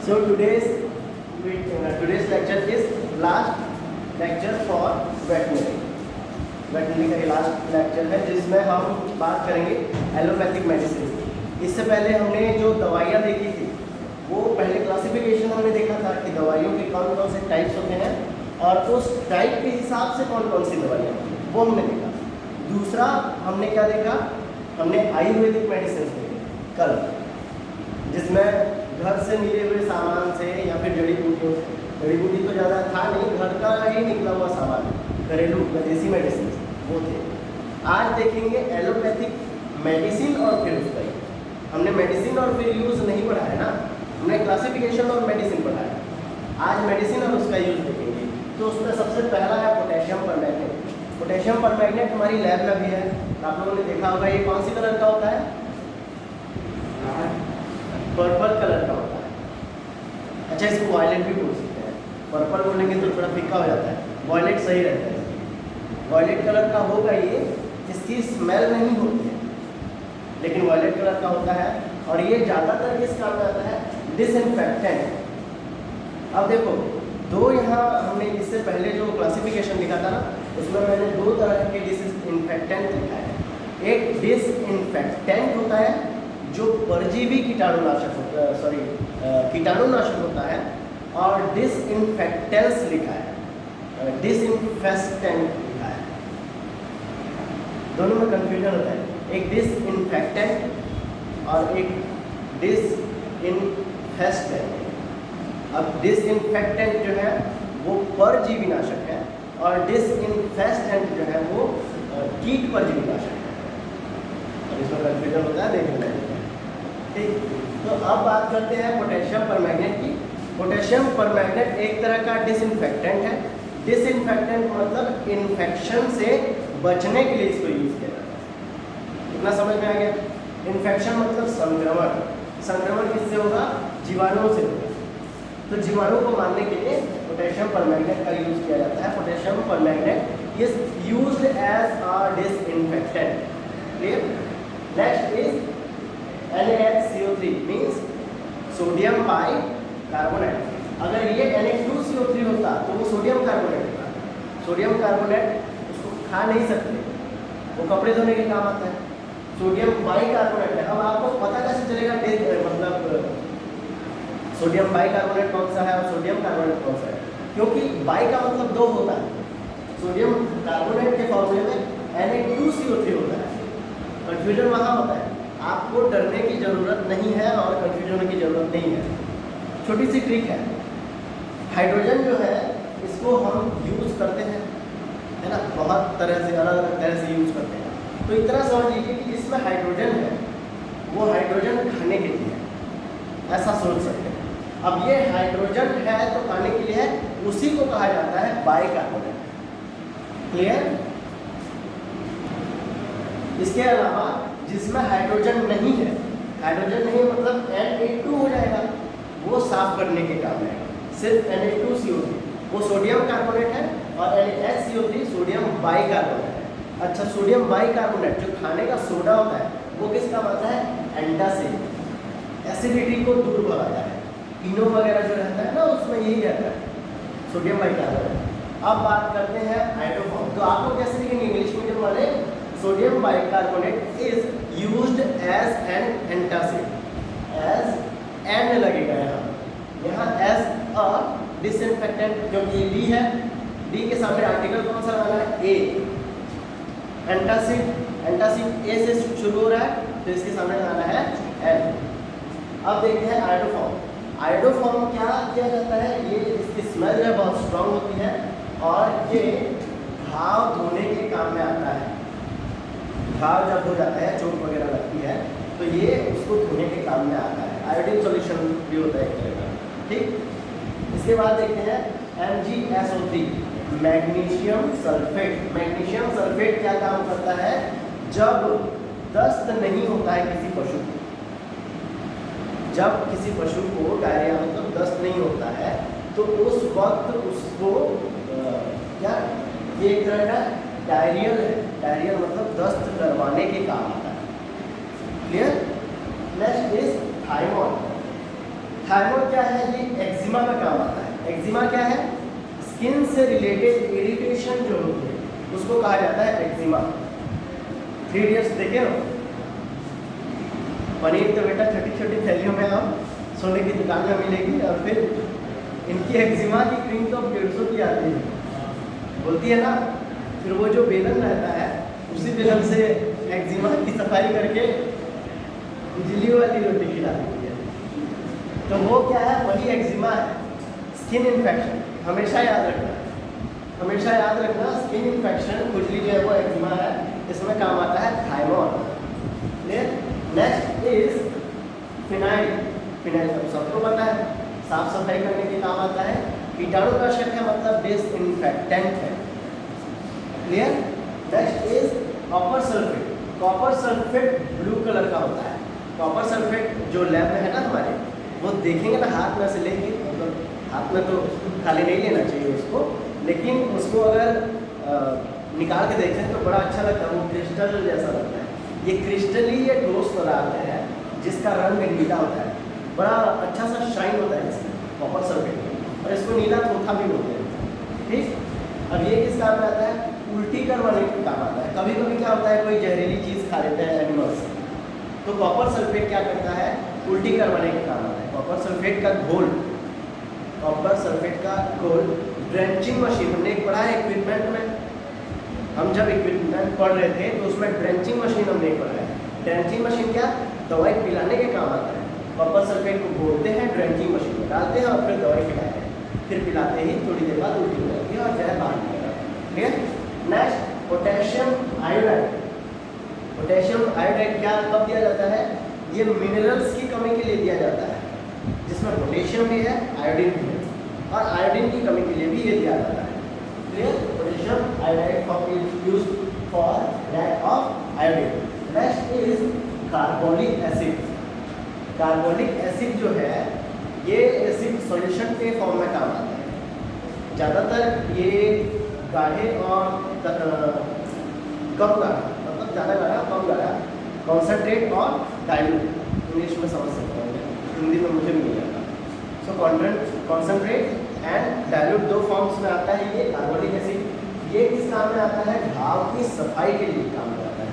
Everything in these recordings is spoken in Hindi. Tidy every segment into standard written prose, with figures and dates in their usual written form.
So today's lecture is last lecture for veterinary. Veterinary का ये लास्ट लेक्चर है जिसमें हम बात करेंगे एलोपैथिक मेडिसिन। इससे पहले हमने जो दवाइयाँ देखी थी वो पहले क्लासिफिकेशन हमने देखा था कि दवाइयों के कौन कौन से टाइप्स होते हैं और उस टाइप के हिसाब से कौन कौन सी दवाइयाँ होती हैं वो हमने देखा। दूसरा हमने क्या देखा, हमने आयुर्वेदिक मेडिसिन देखी कल, जिसमें घर से मिले हुए सामान से या फिर जड़ी बूटियों से, जड़ी बूटी तो ज़्यादा था नहीं, घर का ही निकला हुआ सामान, घरेलू देसी मेडिसिन वो थे। आज देखेंगे एलोपैथिक मेडिसिन और फिर उसका यूज। हमने मेडिसिन और फिर यूज़ नहीं पढ़ा है ना, हमने क्लासिफिकेशन और मेडिसिन पढ़ा है। आज मेडिसिन और उसका यूज़ देखेंगे। तो उसमें सबसे पहला है पोटेशियम परमैंगनेट। पोटेशियम परमैंगनेट हमारी लैब में भी है, आप लोगों ने देखा होगा। ये कौन सी कलर का होता है? पर्पल कलर का होता है। अच्छा, इसको वायलेट भी बोल सकते हैं। पर्पल बोलेंगे तो थोड़ा फीका हो जाता है, वायलेट सही रहता है। वायलेट कलर का होगा ये, इसकी स्मेल नहीं होती है लेकिन वायलेट कलर का होता है। और ये ज़्यादातर किस काम में आता है? डिसइंफेक्टेंट। अब देखो, दो यहाँ हमने इससे पहले जो क्लासिफिकेशन लिखा था ना, उसमें मैंने दो तरह के डिसइंफेक्टेंट लिखा है। एक डिसइंफेक्टेंट होता है जो परजीवी कीटाणुनाशक होता है, कीटाणुनाशक होता है, और डिसइंफेक्टेंस लिखा है, डिसइंफेस्टेंट लिखा है। दोनों में कंफ्यूजन होता है, एक डिसइंफेक्टेंट और एक डिसइंफेस्टेंट। अब डिसइंफेक्टेंट जो है वो परजीवी नाशक है और डिसइंफेस्टेंट जो है वो कीट परजीवी नाशक है। और इसमें कंफ्यूजन होता है, देखने लगे। ठीक, तो अब बात करते हैं पोटेशियम परमैंगनेट की। पोटेशियम परमैंगनेट एक तरह का डिसइंफेक्टेंट है। डिसइंफेक्टेंट मतलब इन्फेक्शन से बचने के लिए इसको यूज़ किया जाता है। इतना समझ में आ गया? इन्फेक्शन मतलब संक्रमण। संक्रमण किससे होगा? जीवाणुओं से होगा। तो जीवाणु को मारने के लिए पोटेशियम परमैंगनेट का यूज़ किया जाता है। Potassium permanganate is used as a disinfectant. Clear? Next is NaCO3 means sodium bicarbonate. अगर ये Na2CO3 होता तो वो सोडियम कार्बोनेट होता। सोडियम कार्बोनेट उसको खा नहीं सकते, वो कपड़े धोने के काम आता है। सोडियम बाइकार्बोनेट है। अब आपको पता कैसे चलेगा मतलब सोडियम बाइकार्बोनेट कौन सा है और सोडियम कार्बोनेट कौन सा है? क्योंकि बाई का मतलब दो होता है। सोडियम कार्बोनेट के फॉर्मूले में Na2CO3 होता है। कंफ्यूजन वहाँ होता है। आपको डरने की ज़रूरत नहीं है और कंफ्यूजन होने की ज़रूरत नहीं है। छोटी सी ट्रिक है, हाइड्रोजन जो है इसको हम यूज़ करते हैं, है ना, बहुत तरह से, अलग अलग तरह से यूज़ करते हैं। तो इतना समझ लीजिए कि जिसमें हाइड्रोजन है वो हाइड्रोजन खाने के लिए है, ऐसा सोच सकते हैं। अब ये हाइड्रोजन है तो खाने के लिए है, उसी को कहा जाता है बाइकार्बोनेट। क्लियर? इसके अलावा जिसमें हाइड्रोजन नहीं है, हाइड्रोजन नहीं है मतलब Na2 हो जाएगा, वो साफ करने के काम है। सिर्फ Na2CO3 वो सोडियम कार्बोनेट है और NaCO3 सोडियम बाइकार्बोनेट है। अच्छा, सोडियम बाइकार्बोनेट जो खाने का सोडा होता है वो किस काम आता है? एंटासिड। एसिडिटी को दूर भगाता है। इनो वगैरह जो रहता है ना उसमें यही रहता है, सोडियम बाइकार्बोनेट। अब बात करते हैं आइडोफॉर्म। तो आपको कैसे लिखेंगे इंग्लिश मीडियम वाले? Sodium bicarbonate is used as an antacid. As an लगेगा यहाँ एज अ डिसइंफेक्टेंट, क्योंकि डी है, डी के सामने आर्टिकल कौन सा लगाना है? ए। एंटासिड, एंटासिड ए से शुरू हो रहा है तो इसके सामने लगाना है एन। अब देखते हैं आइडोफॉर्म। आइडोफॉर्म क्या किया जाता है? ये इसकी स्मेल जो है बहुत स्ट्रांग होती है और ये घाव धोने के काम में आता है। घाव जब हो जाता है, चोट वगैरह लगती है तो ये उसको धोने के काम में आता है। आयोडीन सॉल्यूशन भी होता है एक तरह का। ठीक, इसके बाद देखते हैं MgSO3, magnesium sulphate. Magnesium sulphate क्या काम करता है? जब दस्त नहीं होता है किसी पशु को, जब किसी पशु को डायरिया मतलब दस्त नहीं होता है तो उस वक्त उसको क्या, ये एक तरह का डायरियल है। डायरियल मतलब दस्त करवाने के काम आता है। Clear? Next is thymol. Thyroid क्या है, ये एक्जिमा में काम आता है। एक्जिमा क्या है, स्किन से रिलेटेड इरिटेशन जो होती है उसको कहा जाता है एक्जिमा। 3 इयर्स देखे ना, पनीर तो बेटा छोटी छोटी थैलियों में हम सोने की दुकान में मिलेगी, और फिर इनकी एक्जिमा की क्रीम तो 150 की आती है, बोलती है ना। फिर वो जो बेलन रहता है उसी बेलन से एक्जिमा की सफाई करके बिजली वाली रोटी खिला देती है। तो वो क्या है, वही एक्जिमा है, स्किन इन्फेक्शन। हमेशा याद रखना, हमेशा याद रखना, स्किन इन्फेक्शन खुजली जो है वो एक्जिमा है, इसमें काम आता है thyroid. Next is phenyl. Phenyl तो सबको पता है, साफ सफाई करने के काम आता है, कीटाणुनाशक है, मतलब डिसइंफेक्टेंट है। Clear. Next is copper sulphate. Copper sulphate blue colour का होता है। कॉपर सल्फेट जो लैब में है ना हमारे, वो देखेंगे ना हाथ में से लेके, मतलब हाथ में तो खाली नहीं लेना चाहिए उसको, लेकिन उसको अगर निकाल के देखें तो बड़ा अच्छा लगता है, वो क्रिस्टल जैसा लगता है। ये क्रिस्टली ये ठोस पदार्थ है जिसका रंग नीला होता है, बड़ा अच्छा सा शाइन होता है इसमें, कॉपर सल्फेट, और इसको नीला थोथा भी बोलते हैं। ठीक। अब ये किस काम में आता है, उल्टी करवाने के काम आता है। कभी कभी क्या होता है, कोई जहरीली चीज़ खा लेते हैं एनिमल्स, तो कॉपर सल्फेट क्या करता है, उल्टी करवाने के काम आता है। कॉपर सल्फेट का घोल, कॉपर सल्फेट का घोल ड्रेंचिंग मशीन, हमने एक पढ़ा है इक्विपमेंट में, हम जब इक्विपमेंट पढ़ रहे थे तो उसमें ड्रेंचिंग मशीन हमने पढ़ा है। ड्रेंचिंग मशीन क्या, दवाई पिलाने के काम आता है। कॉपर सल्फेट को घोलते हैं, ड्रेंचिंग मशीन में डालते हैं और फिर दवाई पिलाते हैं, फिर पिलाते ही थोड़ी देर बाद उल्टी हो जाती है और जहर बाहर निकल जाता है। ठीक है। Next potassium iodide. Potassium iodide क्या कब दिया जाता है, ये मिनरल्स की कमी के लिए दिया जाता है, जिसमें पोटेशियम भी है, आयोडीन भी है, और आयोडीन की कमी के लिए भी ये दिया जाता है। Clear. Potassium iodide is used for lack of iodine. Next is carbonic acid. Carbonic acid जो है ये एसिड सॉल्यूशन के फॉर्म में काम आता है। ज़्यादातर ये गाढ़े और कम गाढ़ा, मतलब ज़्यादा गाढ़ा कम गाढ़ा, कॉन्सेंट्रेट और डाइल्यूट, इंग्लिश में समझ सकते हैं, हिंदी में मुझे भी नहीं आता। सो कॉन्सेंट्रेट एंड डाइल्यूट दो फॉर्म्स में आता है ये कार्बोनिक एसिड। ये किस काम में आता है, घाव की सफाई के लिए काम में आता है।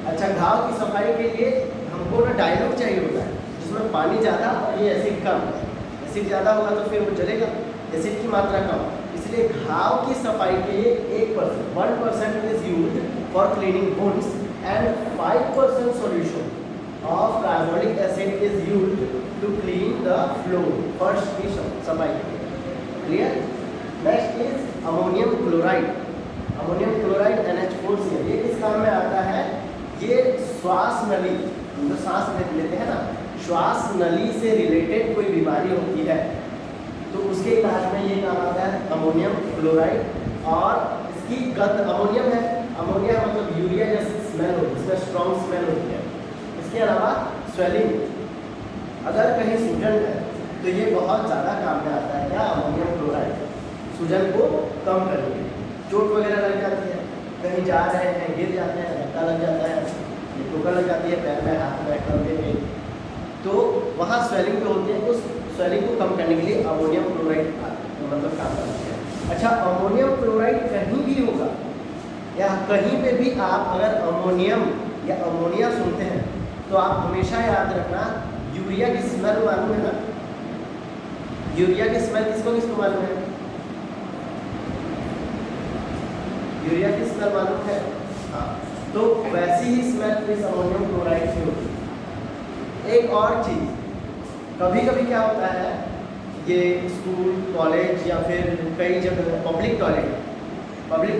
अच्छा, घाव की सफाई के लिए हमको ना डाइल्यूट चाहिए होता है, जिसमें पानी ज़्यादा और ये एसिड कम। एसिड ज़्यादा होगा तो फिर वो जलेगा, एसिड की मात्रा कम, इसलिए घाव की सफाई के लिए 1% is used for cleaning wounds and 5% solution of carbonic acid is used to clean the floor, फर्श की सफाई के लिए। Clear. Next is ammonium chloride. Ammonium chloride NH4Cl, ये किस काम में आता है, ये श्वास नली, जो सांस लेते हैं ना, श्वास नली से रिलेटेड कोई बीमारी होती है तो उसके इलाज में ये काम आता है अमोनियम क्लोराइड। और इसकी गंध, अमोनियम है, अमोनिया मतलब यूरिया जैसी स्मेल होती है, इसमें स्ट्रॉन्ग स्मेल होती है। इसके अलावा स्वेलिंग, अगर कहीं सूजन है तो ये बहुत ज़्यादा काम में आता है क्या, अमोनियम क्लोराइड, सूजन को कम करने के लिए। चोट वगैरह लग जाती है, कहीं जा रहे हैं गिर जाते हैं, धक्का लग जाता है, ठोकर लग जाती है पैर में, हाथ में, कंधे में, तो वहाँ स्वेलिंग जो होती है उस स्वेलिंग को कम करने के लिए अमोनियम क्लोराइड मतलब काम करती है। अच्छा, अमोनियम क्लोराइड कहीं भी होगा या कहीं पे भी आप अगर अमोनियम या अमोनिया सुनते हैं तो आप हमेशा याद रखना, यूरिया की स्मेल मालूम है ना, यूरिया की स्मेल किसको किसको मालूम है, यूरिया की स्मेल मालूम है, हाँ, तो वैसी ही स्मेल इस अमोनियम क्लोराइड की होती है। एक और चीज़, कभी कभी क्या होता है, ये स्कूल कॉलेज या फिर कई जगह पब्लिक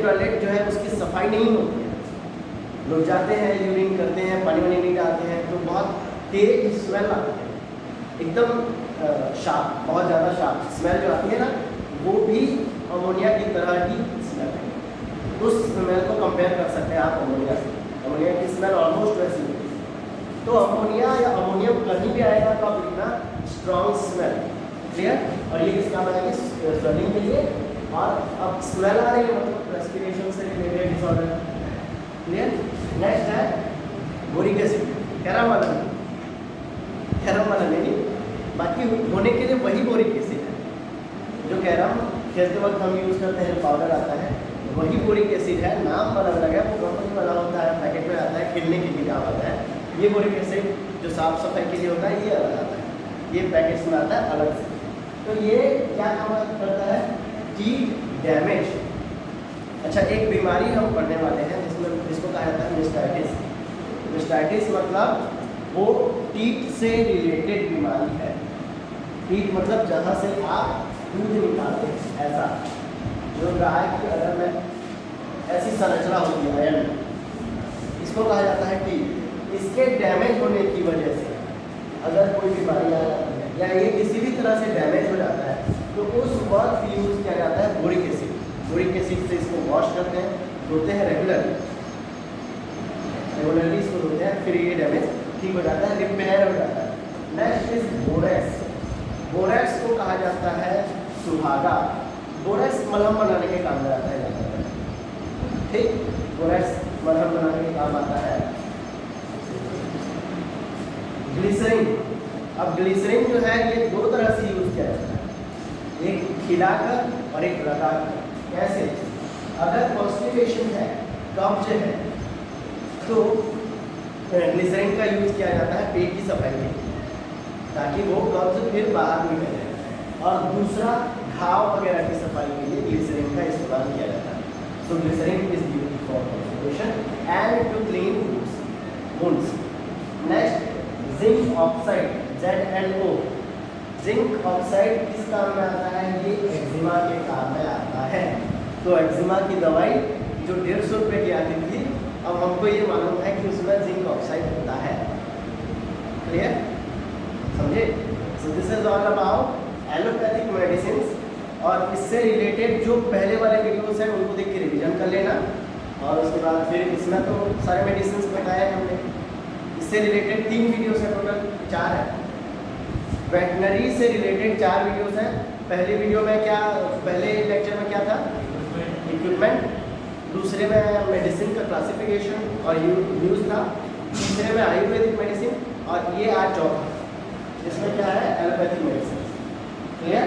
टॉयलेट जो है उसकी सफाई नहीं होती है, लोग जाते हैं यूरिन करते हैं, पानी वानी नहीं डालते हैं, तो बहुत तेज स्मेल आती है, एकदम शार्प, बहुत ज़्यादा शार्प स्मेल जो आती है ना, वो भी अमोनिया की तरह ही स्मेल है। उस स्मेल को कंपेयर कर सकते हैं आप अमोनिया से, अमोनिया की स्मेल ऑलमोस्ट वैसी होती है। तो अमोनिया या अमोनियम कहीं भी आएगा तो आप लिखना स्ट्रॉन्ग स्मेल। क्लियर। और ये किस काम आएगी, स्वेलिंग के लिए। और अब स्मेल आ रही है मतलब रेस्पिरेशन से रिलेटेड डिसऑर्डर। क्लियर। नेक्स्ट है बोरिक एसिड, कैरामल नहीं, बाकी होने के लिए वही बोरिक एसिड है जो कह रहा हूँ, खेलते वक्त हम यूज़ करते हैं, पाउडर आता है वही बोरिक एसिड है, नाम अलग अलग है, वो कंपनी वाला होता है, पैकेट में आता है, खेलने के लिए काम आता है। ये बोरिक एसिड जो साफ सफाई के लिए होता है ये अलग आता है, ये पैकेट्स में आता है अलग से। तो ये क्या काम करता है, टीथ डैमेज। अच्छा, एक बीमारी हम पढ़ने वाले हैं जिसको कहा जाता है मेस्टाइटिस। मेस्टाइटिस मतलब वो टीथ से रिलेटेड बीमारी है। टीथ मतलब जहाँ से आप दूध निकालते हैं, ऐसा जो गाय की अगर में ऐसी संरचना होती है आयन, इसको कहा जाता है टीथ। इसके डैमेज होने की वजह से अगर कोई बीमारी आ जाती है या ये किसी भी तरह से डैमेज हो जाता है तो उस वक्त यूज़ किया जाता है बोरिक एसिड। बोरिक एसिड से इसको वॉश करते हैं, धोते हैं रेगुलरली इसको धोते हैं, फिर ये डैमेज ठीक हो जाता है, रिपेयर हो जाता है। Next is borax. बोरेक्स को कहा जाता है सुहागा। बोरेक्स मलहम बनाने के काम में आता है ज़्यादातर, ठीक। बोरेक्स मलहम बनाने के काम आता है। ग्लिसरीन। अब ग्लिसरीन जो है ये दो तरह से यूज़ किया जाता है, एक खिलाकर और एक लगाकर। कैसे, अगर कॉन्स्टिपेशन है, कब्ज है, तो ग्लिसरीन का यूज़ किया जाता है पेट की सफाई के लिए ताकि वो कब्ज फिर बाहर निकले। और दूसरा घाव वगैरह की सफाई के लिए ग्लिसरीन का इस्तेमाल किया जाता है। So glycerine is used for constipation and to clean wounds. Next, zinc oxide, ZnO। Zinc oxide किस काम में आता है, ये एक्जिमा के काम में आता है। तो एक्जिमा की दवाई जो 150 रुपये की आती थी, अब हमको ये मालूम है कि उसमें जिंक ऑक्साइड होता है। क्लियर, समझे। So this is all about allopathic medicine. और इससे रिलेटेड जो पहले वाले वीडियोस हैं उनको देख के रिवीजन कर लेना, और उसके बाद फिर इसमें तो सारे मेडिसिन बताए हैं हमने। इससे रिलेटेड 3 वीडियोस हैं, टोटल 4 है। वेटनरी से रिलेटेड 4 वीडियोस हैं। पहले वीडियो में क्या, पहले लेक्चर में क्या था, इक्विपमेंट। दूसरे में मेडिसिन का क्लासिफिकेशन और यूज़ था। तीसरे में आयुर्वेदिक मेडिसिन, और ये आज चौथा, इसमें क्या है, एलोपैथिक मेडिसिन। क्लियर।